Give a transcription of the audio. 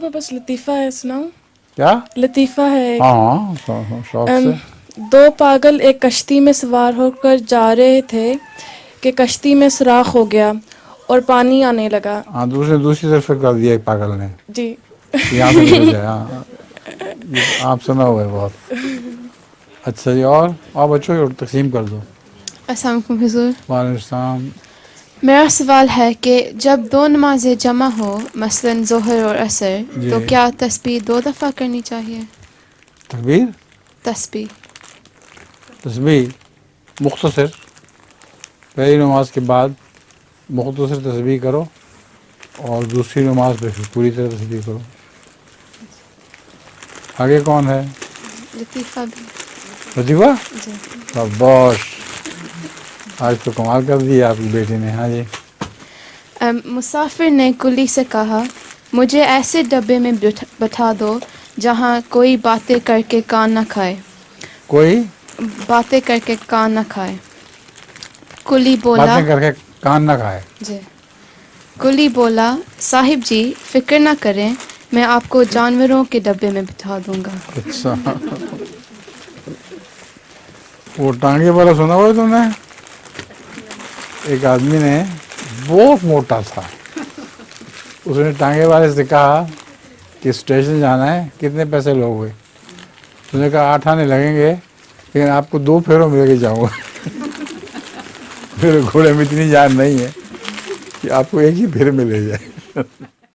मेरे पास लतीफ़ा है, सुनाऊं? क्या? लतीफ़ा है एक। हाँ शौक से। दो पागल एक कश्ती में सवार होकर जा रहे थे कि कश्ती में सुराख हो गया और पानी आने लगा। हाँ, दूसरी तरफ से कर दिया एक पागल ने, जी। यहाँ से निकल जाए। हाँ, ये आप सुना हुआ है बहुत। अच्छा जी, और बच्चों की तकसीम कर दो। अस्सलाम वालेकुम हुज़ूर। वालेकुम सलाम। मेरा सवाल है कि जब दो नमाजें जमा हो, मसलन ज़ोहर और असर, तो जी। क्या तस्बीह 2 दफ़ा करनी चाहिए? तकबीर, तस्बीह तस्बीह मुख्तसर, पहली नमाज के बाद मुख्तसर तस्बीह करो और दूसरी नमाज पे फिर पूरी तरह तस्बीह करो। आगे कौन है? लतीफ़ा भी। लतीफ़ा, जी। शाबाश, आज तो कमाल कर दिया आपकी बेटी ने। हाँ जी। मुसाफिर ने कुली से कहा, मुझे ऐसे डब्बे में बैठा दो जहाँ कोई बातें करके कान न खाए। कोई बातें करके कान न खाए। कुली बोला, बातें करके कान ना खाए। जी। कुली बोला, साहिब जी फिक्र ना करें, मैं आपको जानवरों के डब्बे में बिठा दूंगा। अच्छा, वो टांगे वाला सुना हुआ है तुमने? एक आदमी ने, बहुत मोटा था, उसने टांगे वाले से कहा कि स्टेशन जाना है, कितने पैसे लोगे? उसने कहा 8 आने लगेंगे, लेकिन आपको 2 फेरों में लेके जाऊंगा। मेरे घोड़े में इतनी जान नहीं है कि आपको एक ही फेरे में ले जाए।